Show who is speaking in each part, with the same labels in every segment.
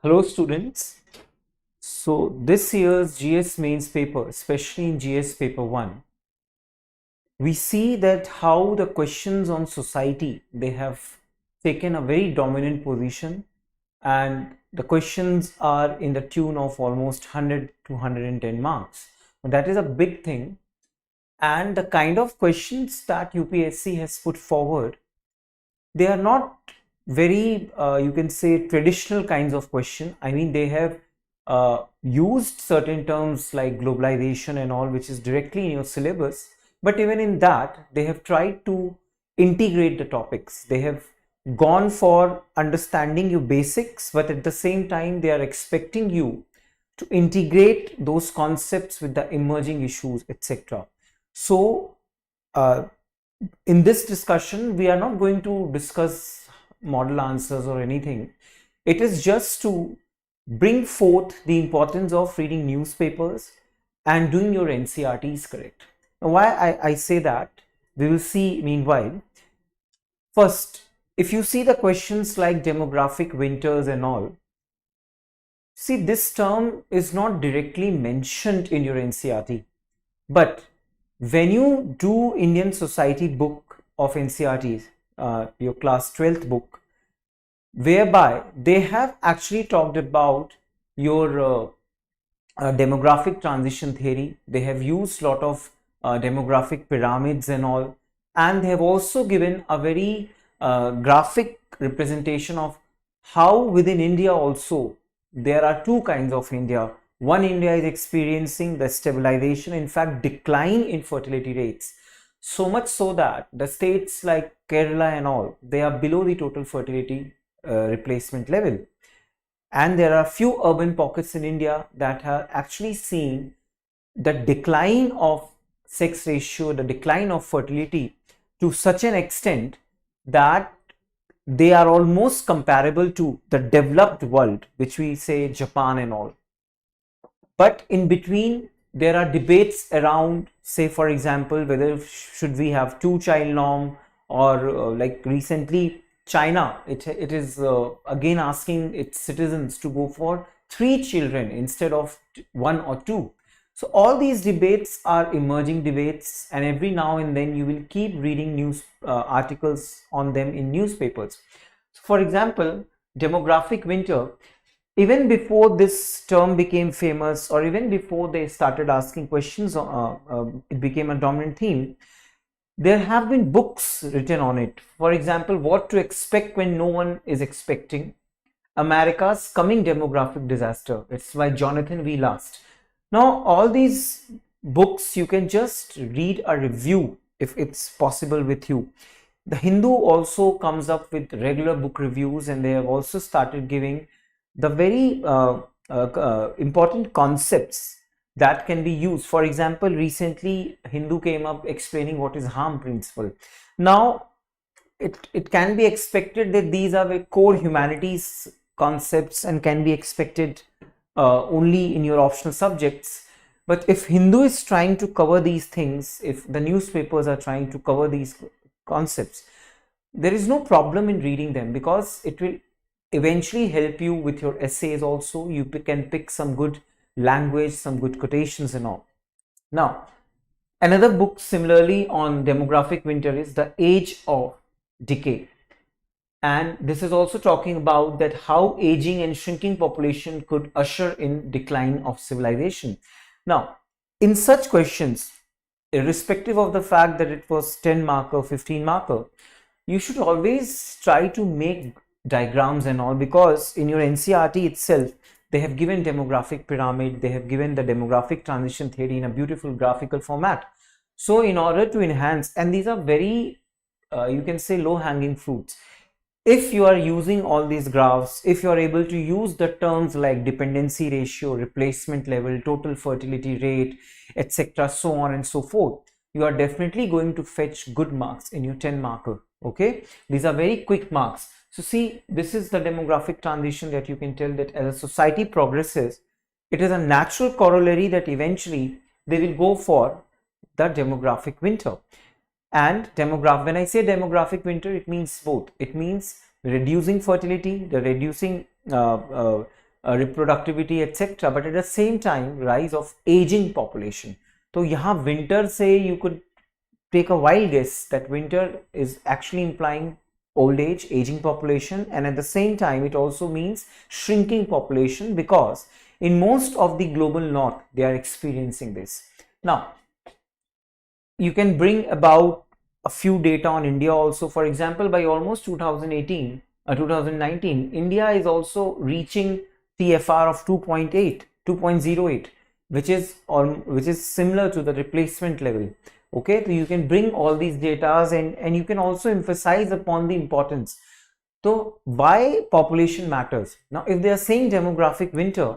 Speaker 1: Hello students. So this year's GS mains paper, especially in GS paper 1, we see that how the questions on society, they have taken a very dominant position, and the questions are in the tune of almost 100 to 110 marks. Now, that is a big thing, and the kind of questions that UPSC has put forward, they are not very you can say traditional kinds of question. I mean, they have used certain terms like globalization and all, which is directly in your syllabus, but even in that they have tried to integrate the topics. They have gone for understanding your basics, but at the same time they are expecting you to integrate those concepts with the emerging issues, etc. So uh, in this discussion, we are not going to discuss model answers or anything. It is just to bring forth the importance of reading newspapers and doing your NCRTs correct. Now, why I say that, we will see meanwhile. First, if you see the questions like demographic winters and all, see, this term is not directly mentioned in your NCRT, but when you do Indian Society book of NCRTs, your class 12th book, whereby they have actually talked about your demographic transition theory. They have used a lot of demographic pyramids and all, and they have also given a very graphic representation of how within India also there are two kinds of India. One India is experiencing the stabilization, in fact decline in fertility rates, so much so that the states like Kerala and all, they are below the total fertility replacement level. And there are few urban pockets in India that are actually seeing the decline of sex ratio, the decline of fertility to such an extent that they are almost comparable to the developed world, which we say Japan and all. But in between, there are debates around, say for example, whether should we have two child norm, or like recently China, it is again asking its citizens to go for 3 children instead of one or two. So all these debates are emerging debates, and every now and then you will keep reading news articles on them in newspapers. So for example, demographic winter, even before this term became famous, or even before they started asking questions, it became a dominant theme. There have been books written on it. For example, What to Expect When No One is Expecting, America's Coming Demographic Disaster. It's by Jonathan V. Last. Now, all these books, you can just read a review if it's possible with you. The Hindu also comes up with regular book reviews, and they have also started giving the very important concepts that can be used. For example, recently Hindu came up explaining what is harm principle. Now, it can be expected that these are the core humanities concepts and can be expected only in your optional subjects. But if Hindu is trying to cover these things, if the newspapers are trying to cover these concepts, there is no problem in reading them, because it will eventually help you with your essays also. You can pick some good language, some good quotations and all. Now, another book similarly on demographic winter is The Age of Decay, and this is also talking about that how aging and shrinking population could usher in decline of civilization. Now, in such questions, irrespective of the fact that it was 10 marker, 15 marker, you should always try to make diagrams and all, because in your NCRT itself they have given demographic pyramid, they have given the demographic transition theory in a beautiful graphical format. So in order to enhance, and these are very you can say low hanging fruits, if you are using all these graphs, if you are able to use the terms like dependency ratio, replacement level, total fertility rate, etc., so on and so forth, you are definitely going to fetch good marks in your 10 marker. Okay, these are very quick marks. So see, this is the demographic transition that you can tell that as a society progresses, it is a natural corollary that eventually they will go for the demographic winter. And when I say demographic winter, it means both. It means reducing fertility, the reducing reproductivity, etc. But at the same time, rise of aging population. So यहाँ winter से you could take a wild guess that winter is actually implying old age, aging population, and at the same time it also means shrinking population, because in most of the global north they are experiencing this. Now you can bring about a few data on India also. For example, by almost 2018 2019, India is also reaching TFR of 2.08, which is similar to the replacement level. Okay, so you can bring all these data, and you can also emphasize upon the importance. So why population matters. Now if they are saying demographic winter,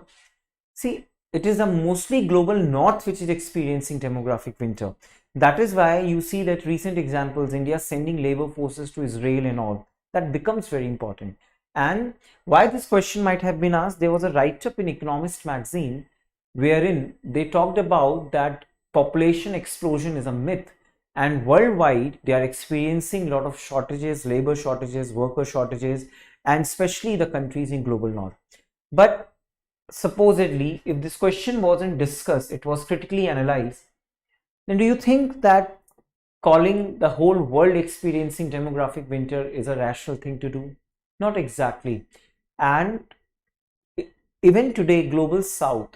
Speaker 1: see, it is a mostly global north which is experiencing demographic winter. That is why you see that recent examples, India sending labor forces to Israel and all, that becomes very important. And why this question might have been asked, there was a write-up in Economist magazine wherein they talked about that population explosion is a myth, and worldwide they are experiencing a lot of shortages, labor shortages, worker shortages, and especially the countries in global north. But supposedly, if this question wasn't discussed, it was critically analyzed, then do you think that calling the whole world experiencing demographic winter is a rational thing to do? Not exactly. And even today, global south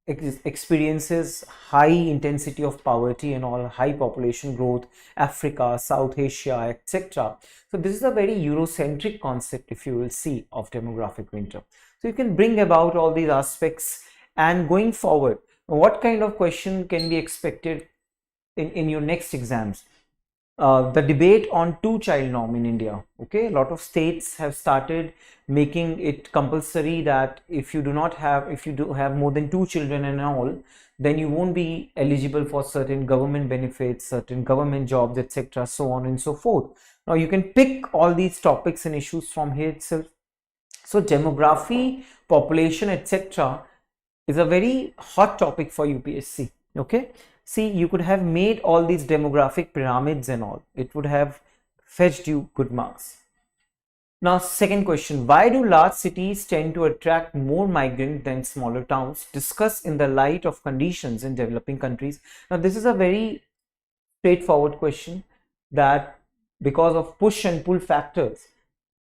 Speaker 1: experiences high intensity of poverty and all, high population growth, Africa, South Asia, etc. So this is a very Eurocentric concept, if you will see, of demographic winter. So you can bring about all these aspects, and going forward, what kind of question can be expected in your next exams? The debate on two-child norm in India. Okay, a lot of states have started making it compulsory that if you do have more than two children and all, then you won't be eligible for certain government benefits, certain government jobs, etc., so on and so forth. Now you can pick all these topics and issues from here itself. So demography, population, etc. is a very hot topic for UPSC. Okay, see, you could have made all these demographic pyramids and all, it would have fetched you good marks. Now second question, why do large cities tend to attract more migrants than smaller towns? Discuss in the light of conditions in developing countries. Now this is a very straightforward question, that because of push and pull factors,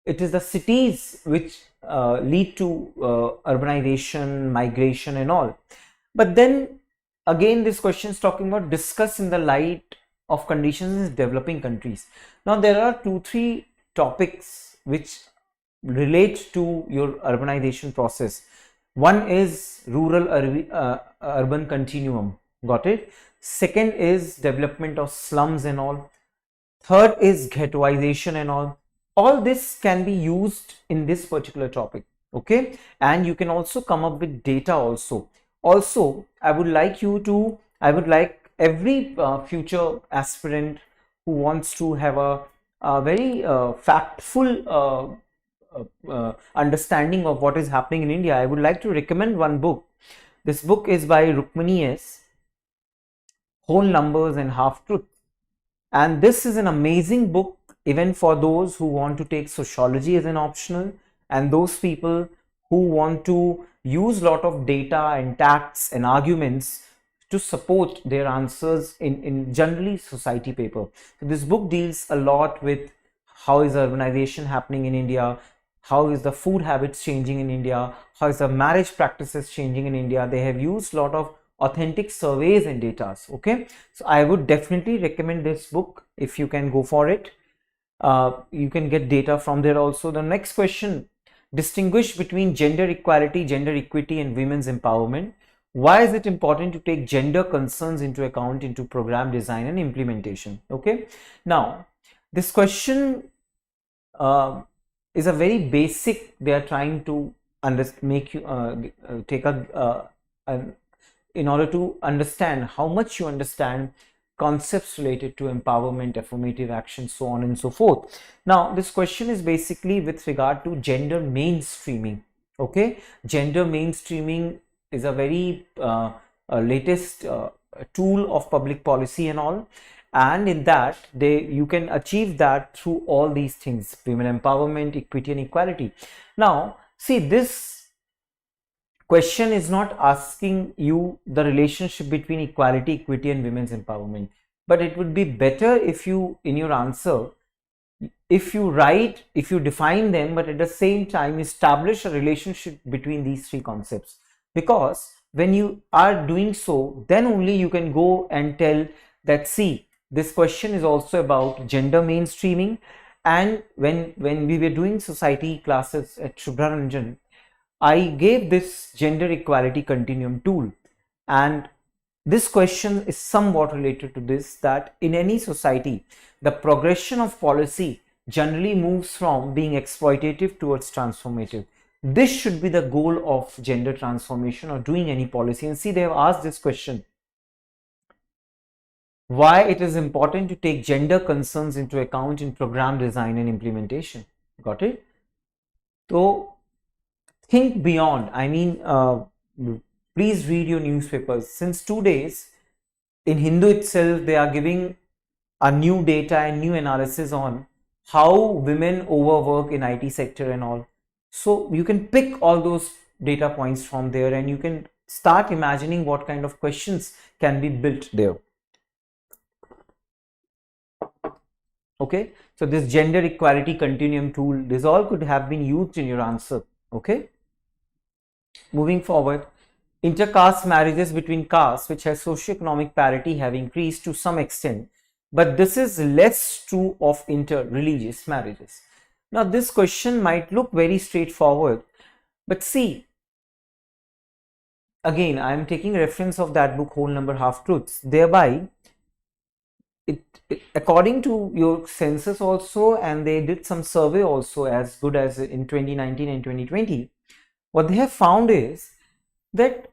Speaker 1: it is the cities which lead to urbanization, migration and all. But then again, this question is talking about discuss in the light of conditions in developing countries. Now there are 2-3 topics which relate to your urbanization process. One is rural urban continuum, got it? Second is development of slums and all. Third is ghettoization and all this can be used in this particular topic. Okay, and you can also come up with data also. I would like every future aspirant who wants to have a very factful understanding of what is happening in India, I would like to recommend one book. This book is by Rukmini S, Whole Numbers and Half Truth. And this is an amazing book even for those who want to take sociology as an optional, and those people who want to use a lot of data and facts and arguments to support their answers in generally society paper. So this book deals a lot with how is urbanization happening in India, how is the food habits changing in India, how is the marriage practices changing in India. They have used a lot of authentic surveys and data. Okay, so I would definitely recommend this book if you can go for it. You can get data from there also. The next question, distinguish between gender equality, gender equity and women's empowerment. Why is it important to take gender concerns into account into program design and implementation? Okay, now this question is a very basic. They are trying to make you take in order to understand how much you understand concepts related to empowerment, affirmative action, so on and so forth. Now this question is basically with regard to gender mainstreaming. Okay, gender mainstreaming is a very latest tool of public policy and all, and in that you can achieve that through all these things: women empowerment, equity and equality. Now see, this question is not asking you the relationship between equality, equity, and women's empowerment, but it would be better if you, in your answer, if you write, if you define them, but at the same time establish a relationship between these three concepts. Because when you are doing so, then only you can go and tell that, see, this question is also about gender mainstreaming. And when we were doing society classes at Shubhra Ranjan, I gave this gender equality continuum tool, and this question is somewhat related to this, that in any society, the progression of policy generally moves from being exploitative towards transformative. This should be the goal of gender transformation or doing any policy. And see, they have asked this question, why it is important to take gender concerns into account in program design and implementation. Got it? So think beyond. I mean, please read your newspapers. Since 2 days, in Hindu itself, they are giving a new data and new analysis on how women overwork in IT sector and all. So you can pick all those data points from there, and you can start imagining what kind of questions can be built there. Okay, so this gender equality continuum tool, this all could have been used in your answer. Okay, moving forward, intercaste marriages between castes which has socioeconomic parity have increased to some extent, but this is less true of inter-religious marriages. Now this question might look very straightforward, but see, again I am taking reference of that book, Whole Number Half Truths. Thereby according to your census also, and they did some survey also as good as in 2019 and 2020, what they have found is that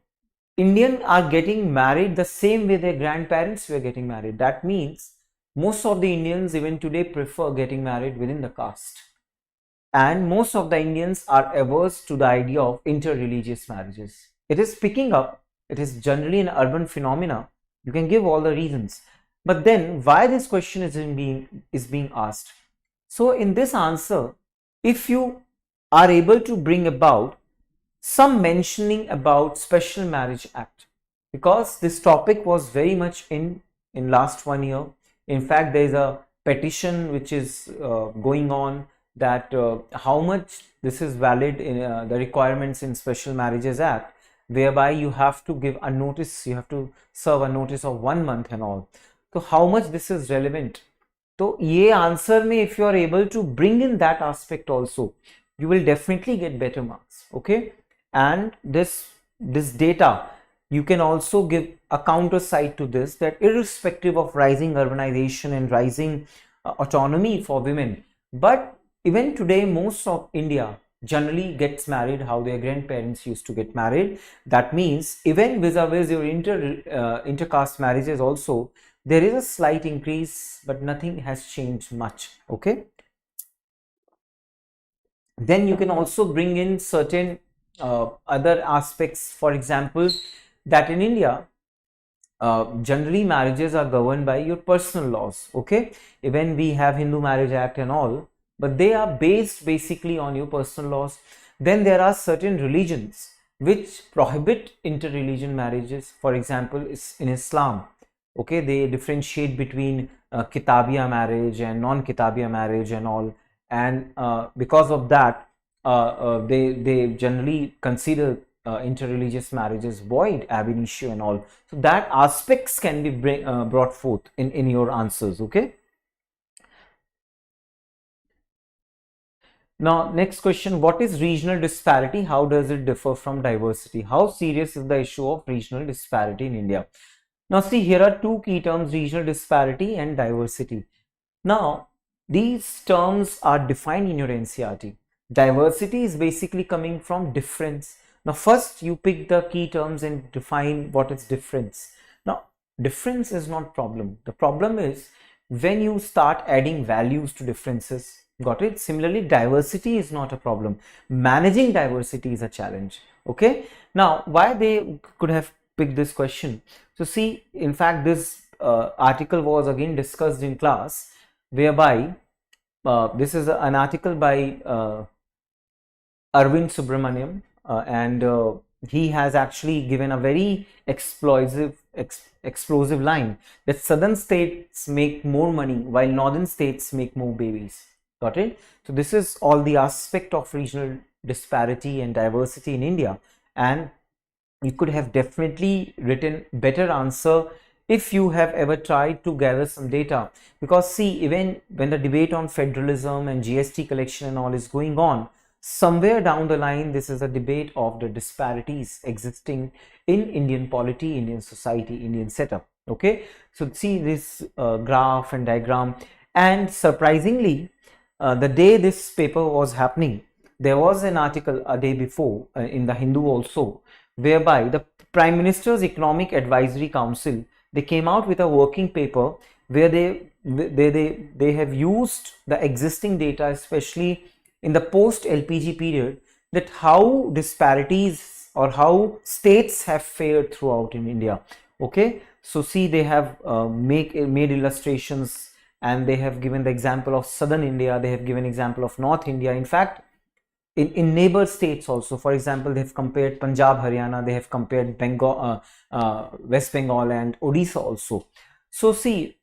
Speaker 1: Indians are getting married the same way their grandparents were getting married. That means most of the Indians even today prefer getting married within the caste, and most of the Indians are averse to the idea of inter-religious marriages. It is picking up. It is generally an urban phenomena. You can give all the reasons. But then why this question is being asked? So in this answer, if you are able to bring about some mentioning about Special Marriage Act, because this topic was very much in last 1 year. In fact, there is a petition which is going on that how much this is valid in the requirements in Special Marriages Act, whereby you have to give a notice, you have to serve a notice of 1 month and all. So how much this is relevant? So ye answer me, if you are able to bring in that aspect also, you will definitely get better marks. Okay, and this data, you can also give a counter side to this, that irrespective of rising urbanization and rising autonomy for women, but even today most of India generally gets married how their grandparents used to get married. That means even vis-a-vis your intercaste marriages also, there is a slight increase, but nothing has changed much. Okay, then you can also bring in certain other aspects. For example, that in India generally marriages are governed by your personal laws. Okay, even we have Hindu Marriage Act and all, but they are based basically on your personal laws. Then there are certain religions which prohibit inter-religion marriages. For example, in Islam, okay, they differentiate between kitabiya marriage and non-kitabiya marriage and all, and because of that they generally consider interreligious marriages void, ab initio and all. So that aspects can be brought forth in your answers. Okay, now next question, what is regional disparity? How does it differ from diversity? How serious is the issue of regional disparity in India? Now see, here are two key terms, regional disparity and diversity. Now these terms are defined in your NCERT. Diversity is basically coming from difference. Now first you pick the key terms and define what is difference. Now difference is not problem. The problem is when you start adding values to differences. Got it? Similarly, diversity is not a problem. Managing diversity is a challenge. Okay, now why they could have picked this question? So see, in fact this article was again discussed in class, whereby this is an article by Arvind Subramaniam and he has actually given a very explosive line that southern states make more money while northern states make more babies. Got it? So this is all the aspect of regional disparity and diversity in India, and you could have definitely written better answer if you have ever tried to gather some data. Because see, even when the debate on federalism and GST collection and all is going on, somewhere down the line this is a debate of the disparities existing in Indian polity, Indian society, Indian setup. Okay, so see this graph and diagram, and surprisingly, the day this paper was happening, there was an article a day before in the Hindu also, whereby the Prime Minister's Economic Advisory Council, they came out with a working paper where they have used the existing data, especially in the post LPG period, that how disparities or how states have fared throughout in India. Okay, so see, they have made illustrations, and they have given the example of southern India, they have given example of North India. In fact, in neighbor states also, for example, they have compared Punjab, Haryana, they have compared Bengal, West Bengal and Odisha also. So see,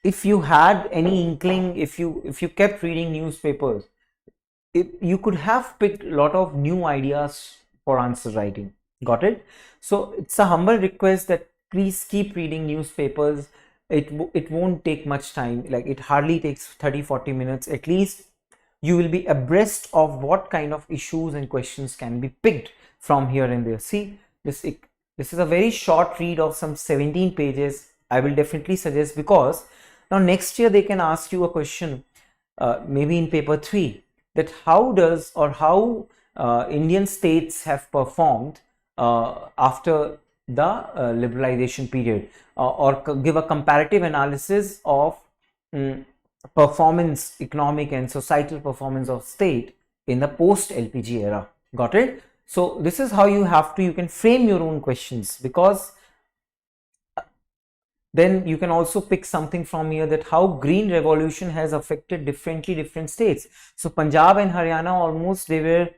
Speaker 1: if you had any inkling, if you kept reading newspapers, you could have picked a lot of new ideas for answer writing. Got it? So it's a humble request that please keep reading newspapers. It won't take much time, like it hardly takes 30-40 minutes. At least you will be abreast of what kind of issues and questions can be picked from here and there. See, this is a very short read of some 17 pages. I will definitely suggest, because now next year they can ask you a question, maybe in paper 3, that how does or how Indian states have performed after the liberalization period, or give a comparative analysis of performance, economic and societal performance of state in the post LPG era. Got it? So this is how you can frame your own questions, because then you can also pick something from here, that how green revolution has affected different states. So Punjab and Haryana, almost they were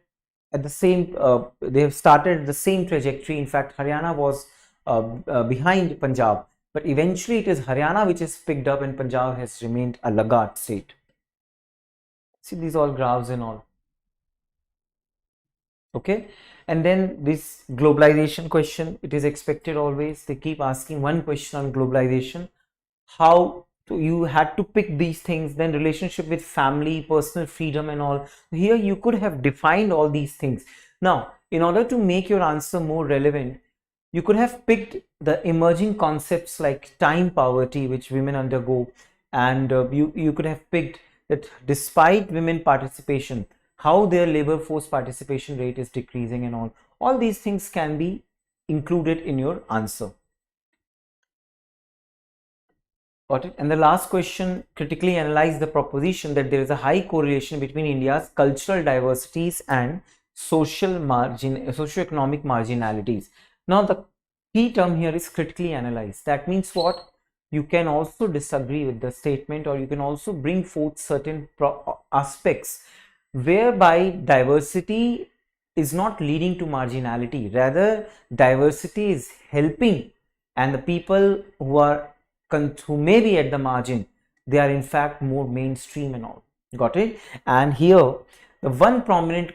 Speaker 1: at the same, they have started the same trajectory. In fact, Haryana was behind Punjab, but eventually it is Haryana which is picked up and Punjab has remained a laggard state. See these all graphs and all. Okay, and then this globalization question, it is expected always. They keep asking one question on globalization. How you had to pick these things, then relationship with family, personal freedom and all. Here you could have defined all these things. Now, in order to make your answer more relevant, you could have picked the emerging concepts like time poverty which women undergo, and you could have picked that despite women participation, how their labor force participation rate is decreasing and all these things can be included in your answer. Got it? And the last question, critically analyze the proposition that there is a high correlation between India's cultural diversities and socioeconomic marginalities. Now the key term here is critically analyze. That means what? You can also disagree with the statement, or you can also bring forth certain aspects whereby diversity is not leading to marginality, rather diversity is helping, and the people who may be at the margin, they are in fact more mainstream and all. Got it? And here the one prominent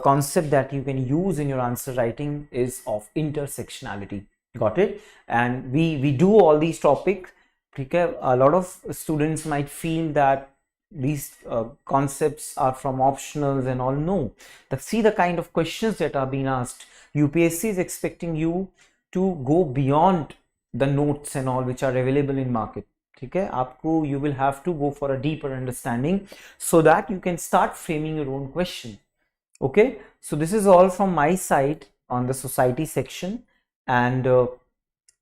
Speaker 1: concept that you can use in your answer writing is of intersectionality. Got it? And we do all these topics. A lot of students might feel that these concepts are from optionals and all. No, see the kind of questions that are being asked. UPSC is expecting you to go beyond the notes and all which are available in market. Okay, you will have to go for a deeper understanding so that you can start framing your own question. Okay, so this is all from my side on the society section, and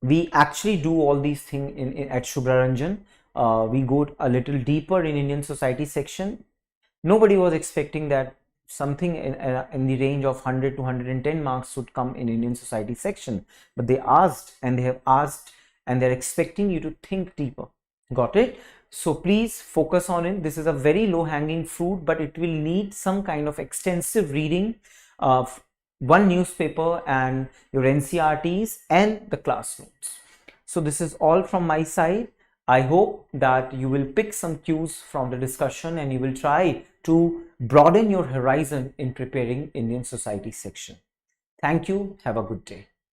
Speaker 1: we actually do all these things at Shubhra Ranjan. We go a little deeper in Indian society section. Nobody was expecting that something in the range of 100 to 110 marks would come in Indian society section, but they asked, and they have asked, and they're expecting you to think deeper. Got it? So please focus on it. This is a very low hanging fruit, but it will need some kind of extensive reading one newspaper and your NCRTs and the class notes. So this is all from my side. I hope that you will pick some cues from the discussion and you will try to broaden your horizon in preparing Indian society section. Thank you. Have a good day.